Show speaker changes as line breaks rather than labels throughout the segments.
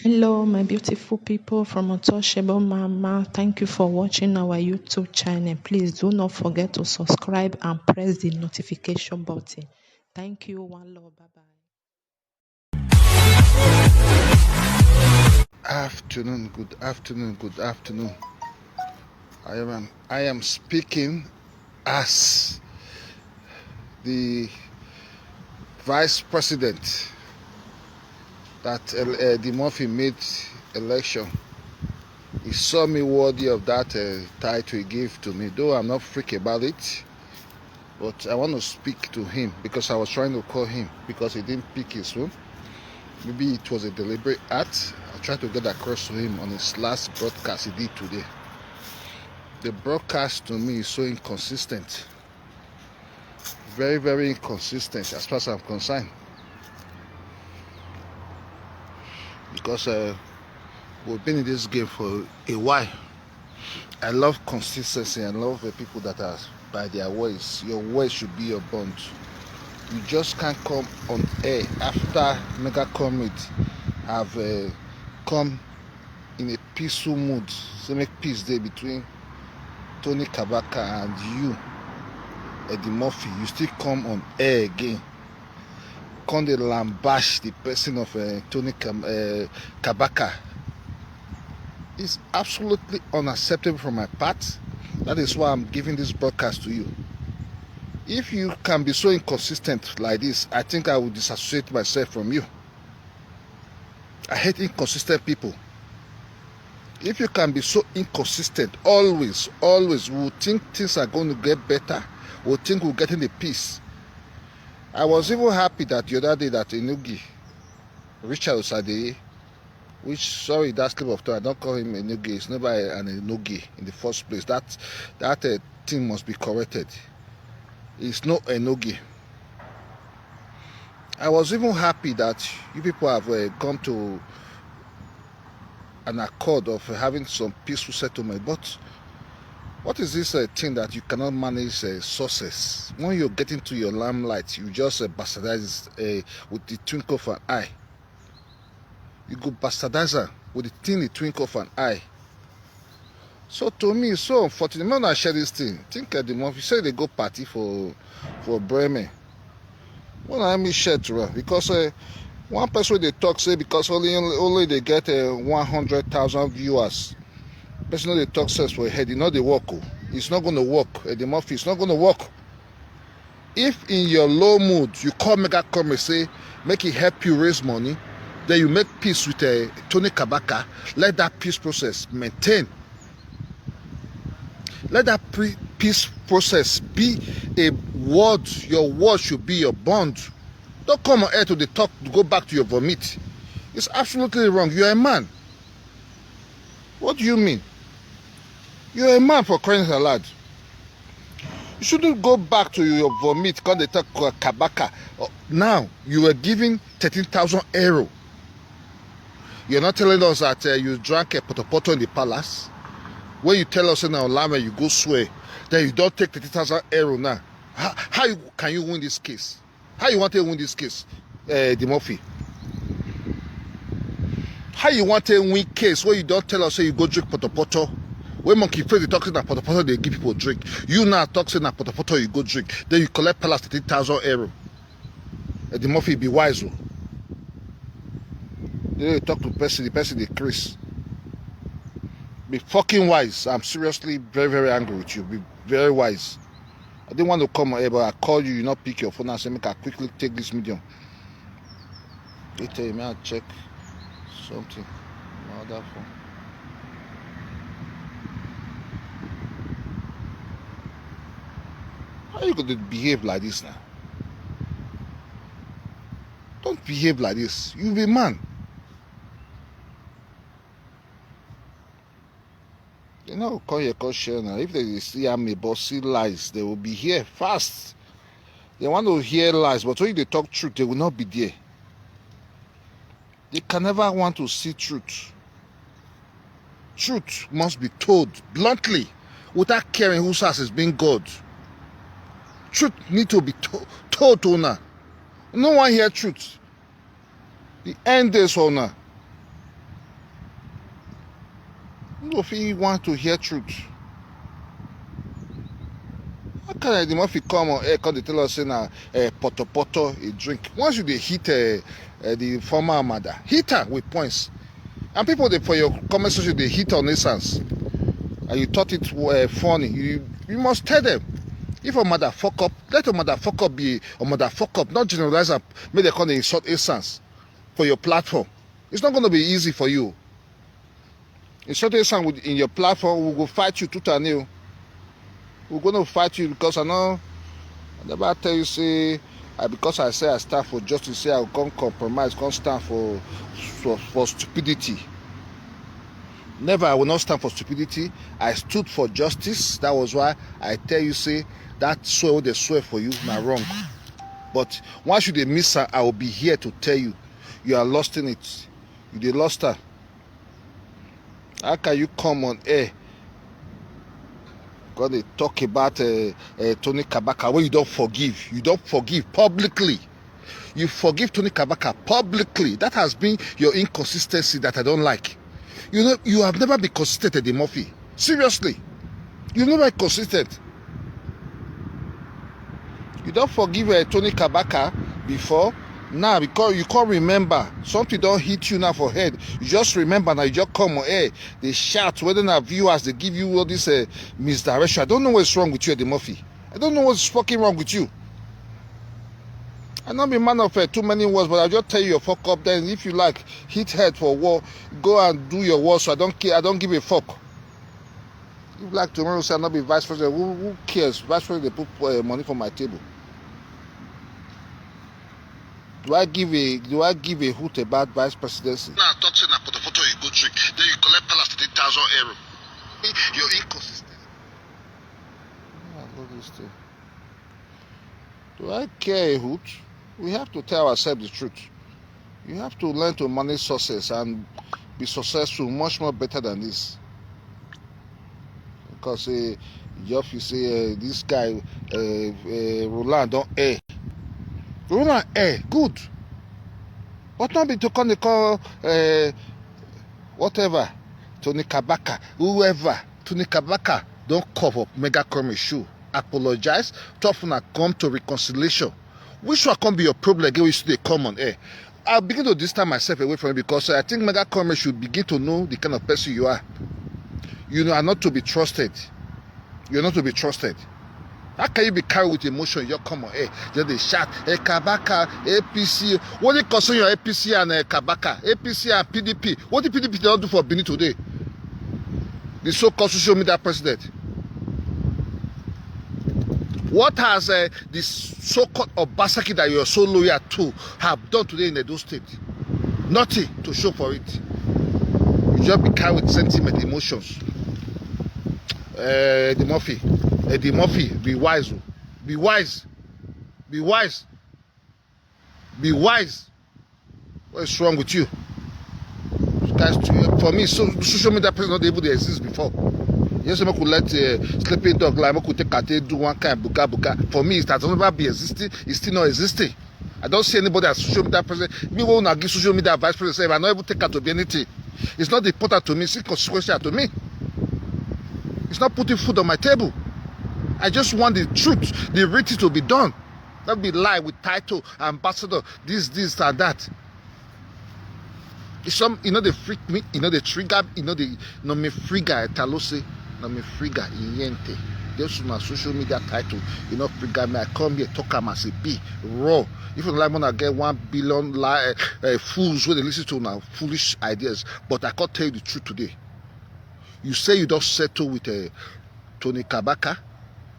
Hello, my beautiful people from Untouchable Mama. Thank you for watching our YouTube channel. Please do not forget to subscribe and press the notification button. Thank you. One love. Bye bye.
Good afternoon. I am speaking as the vice president that the Murphy made election. He saw me worthy of that title he gave to me, though I'm not freak about it. But I want to speak to him because I was trying to call him because he didn't pick his phone. Maybe it was a deliberate act. I tried to get across to him on his last broadcast he did today. The broadcast to me is so inconsistent. Very, very inconsistent as far as I'm concerned. Because we've been in this game for a while. I love consistency. I love the people that are by their ways. Your ways should be your bond. You just can't come on air after Mega Comrade have come in a peaceful mood. So make peace there between Tony Kabaka and you, Eddie Murphy. You still come on air again. Come they lambash the person of Tony Kabaka. It's absolutely unacceptable from my part. That is why I'm giving this broadcast to you. If you can be so inconsistent like this, I think I will disassociate myself from you. I hate inconsistent people. If you can be so inconsistent, always, we'll think things are going to get better. We'll think we're getting the peace. I was even happy that the other day that Enugi, Richard Osadeye, sorry, that slip of tongue, I don't call him Enugi, it's never an Enugi in the first place. That thing must be corrected. It's not Enugi. I was even happy that you people have come to an accord of having some peaceful settlement. But what is this thing that you cannot manage sources? When you're getting to your limelight, you just bastardize with the twinkle of an eye. You go bastardize her with the teeny twinkle of an eye. So to me, it's so unfortunate. When I share this thing, think at the month, you say they go party for Bremen. When I share to her, because one person they talk say because only they get 100,000 viewers. Person they talk says for a head, they work. It's not going to work. The Murphy, it's not going to work. If in your low mood you call Mega come and say make it help you raise money, then you make peace with Tony Kabaka. Let that peace process maintain. Let that peace process be a word. Your word should be your bond. Don't come on air to the talk to go back to your vomit. It's absolutely wrong. You're a man. What do you mean? You're a man, for crying out loud. You shouldn't go back to your vomit because they talk Kabaka. Now, you were giving 13,000 euro. You're not telling us that you drank a potopoto in the palace. When you tell us in our language you go swear, then you don't take 30,000 euro now. How can you win this case? How you want to win this case, the Murphy? How you want to win case where you don't tell us say you go drink potopoto? When monkey face they talk saying that potopoto they give people drink. You now talk saying that potopoto you go drink. Then you collect palace 30,000 euro. The Murphy be wise. They talk to the person they Chris. Be fucking wise. I'm seriously very, very angry with you. Be very wise. I didn't want to come here, but I called you, you not pick your phone and say, make I quickly take this medium. They tell me, I'll check something. My other phone. How are you going to behave like this now? Don't behave like this. You be a man. They now call your share now. If they see I'm a see lies, they will be here fast. They want to hear lies, but when they talk truth, they will not be there. They can never want to see truth. Truth must be told bluntly, without caring whose house is being God. Truth need to be told to now. No one hear truth. The end is owner. people feel want to hear truth. How can the Murphy come on air, come they tell us say na poto a drink? Once you dey hit the former Amada, hit her with points. And people they for your comment section they hit on essence. And you thought it funny. You must tell them. If a mother fuck up, let a mother fuck up be a mother fuck up, not generalize and make they come insult essence for your platform. It's not gonna be easy for you. Insult essence in your platform, we will fight you tooth and nail. We're going to fight you because I never tell you say because I say I stand for justice, say I will come compromise, come stand for stupidity. Never, I will not stand for stupidity. I stood for justice. That was why I tell you say that swear they swear for you not wrong. But once you they miss her, I will be here to tell you you are lost in it. You they lost her. How can you come on air? God, they talk about Tony Kabaka when you don't forgive publicly. You forgive Tony Kabaka publicly. That has been your inconsistency that I don't like. You know, you have never been consistent, Eddie Murphy. Seriously, you've never been consistent. You don't forgive Tony Kabaka before. Now, because you can't remember, something don't hit you now for head. You just remember now, you just come on air. They shout, whether not viewers, they give you all this misdirection. I don't know what's wrong with you, Eddie Murphy. I don't know what's fucking wrong with you. I'm not a man of too many words, but I'll just tell you your fuck up. Then, if you like, hit head for war, go and do your work. So I don't care. I don't give a fuck. If you like tomorrow, say I'm not be vice president. Who cares? Vice president, they put money for my table. Do I give a hoot about vice presidency? Now talk say na photo you go drink, then you collect palace to €3,000. You're inconsistent. Do I care a hoot? We have to tell ourselves the truth. You have to learn to manage success and be successful much more better than this. Because you say this guy Roland don't air. Roland air, good. But not be to come they call whatever, Tony Kabaka, whoever, Tony Kabaka don't cover up Mega Crummy shoe. Apologize, tough and come to reconciliation. Which one can be your problem again? We should come on air. I'll begin to distance myself away from it because I think Mega Crummy should begin to know the kind of person you are. You are not to be trusted. You're not to be trusted. How can you be carried with emotion? You come on, then they shout, Kabaka, APC. What do you concern your APC and Kabaka? APC and PDP. What did PDP don't do for Benin today? The so-called social media president. What has this so-called Obasaki that you are so loyal to have done today in Edo State? Nothing to show for it. You just be carried with sentiment, emotions. Eddie Murphy, be wise. Be wise. Be wise. Be wise. What's wrong with you? Guys, for me, social media president not able to exist before. Yes, I could let sleeping dog like I could take a do one kind of buka. For me, it has never been existing. It's still not existing. I don't see anybody as social media president. Me will not give social media vice president. Say, I'm not able to take her to be anything. It's not important to me. It's consequential to me. It's not putting food on my table. I just want the truth, the reality to be done. Not be lie with title, ambassador, this and that. It's some, they freak me, they trigger, they no me friga talose, no me friga inyente. Just my social media title, friga me. I come here talk am as a be raw. If you like wanna get 1 billion fools where they listen to now foolish ideas, but I can't tell you the truth today. You say you don't settle with Tony Kabaka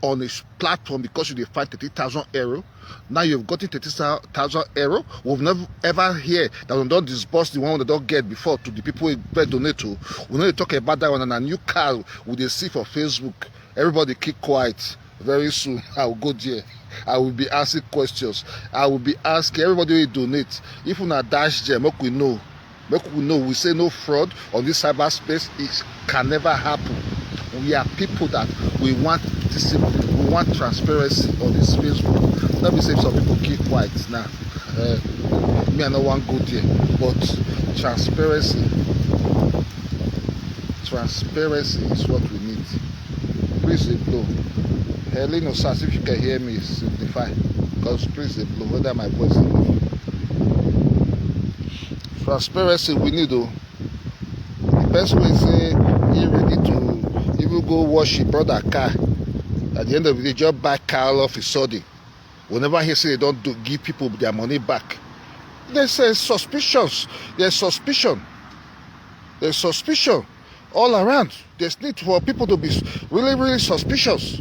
on his platform because you find €30,000. Now you've gotten €30,000. We've never ever heard that we don't disburse the one they don't get before to the people we donate to. We know they talk about that one and a new car we they see for Facebook. Everybody keep quiet. Very soon I will go there. I will be asking questions. I will be asking everybody who donate. If we not dash them, make we know. We say no fraud on this cyberspace. It can never happen. We are people that we want discipline, we want transparency on this Facebook. Let me say some people keep quiet now. Me, I don't want to go there, but transparency Transparency is what we need. Please dey blow. Helena Sars, if you can hear me, signify. Because please dey blow, whether my voice is enough. Transparency we need though. The person will say he ready to even go wash his brother car. At the end of the day, just buy car all of a sudden. Whenever he say they don't give people their money back, there's suspicions. There's suspicion. There's suspicion all around. There's need for people to be really, really suspicious.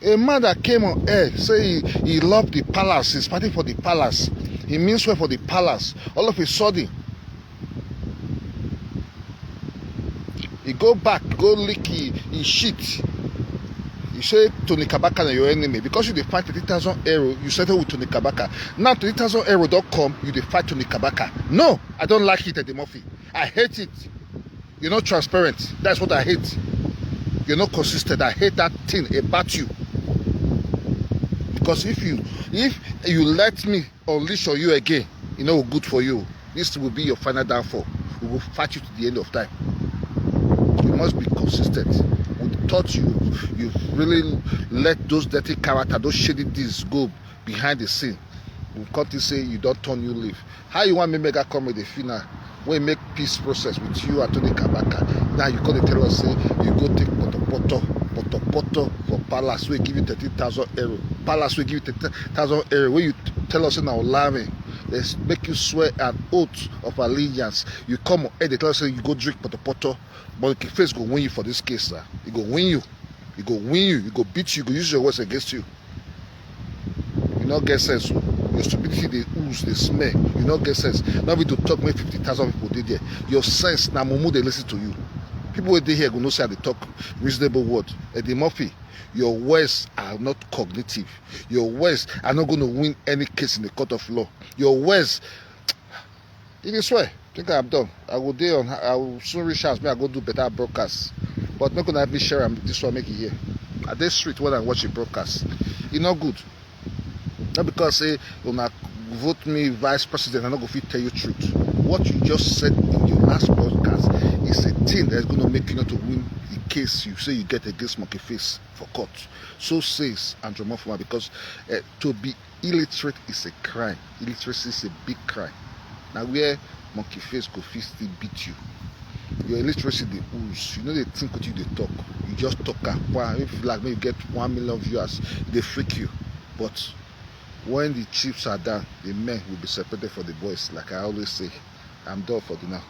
A man that came on air say he loved the palace, he's fighting for the palace, he means well for the palace. All of a sudden, he go back, go lick his shit. You say Tony Kabaka is your enemy because you dey fight 30,000 euro. You settle with Tony Kabaka. Now 30,000 euro don't come. You dey fight Tony Kabaka. No, I don't like it, Eddie Murphy. I hate it. You're not transparent. That's what I hate. You're not consistent. I hate that thing about you. Because if you let me unleash on you again, you know good for you. This will be your final downfall. We will fight you to the end of time. You must be consistent. We thought you really let those dirty character, those shady deeds go behind the scene. We cut to say you don't turn new leaf. How you want me make a comedy final? When make peace process with you and Tony Kabaka. Now you come to tell us say you go take poto for palace. We give you 30,000 euro. Palace we give you 30,000 euro. When you tell us now laughing, they make you swear an oath of allegiance. You come on air, they tell us say you go drink poto. But the face go win you for this case, sir. He go win you. He go win you. He go beat you. He go use your words against you. You not get sense. Your stupidity, they ooze, they smell. You not get sense. Now we to talk, maybe 50,000 people did there. Your sense, now mumu they listen to you. People who dey here go know say they talk reasonable word. Eddie Murphy, your words are not cognitive. Your words are not going to win any case in the court of law. Your words, it is swear. Think I'm done. I will soon reach out. I go do better broadcasts. But not gonna help me share this one make it here. At this street when I watch a broadcast, it's not good. Not because say when I vote me vice president, I'm not gonna tell you truth. What you just said in your last broadcast is a thing that's gonna make you not to win the case you say you get against Monkey Face for court. So says Omofuma, because to be illiterate is a crime. Illiteracy is a big crime. Now where Monkey Face go fit still beat you. Your illiteracy dey ooze. You know they think what you dey talk. You just talk if like maybe you get 1 million viewers, they freak you. But when the chips are down, the men will be separated from the boys. Like I always say, I'm done for the now.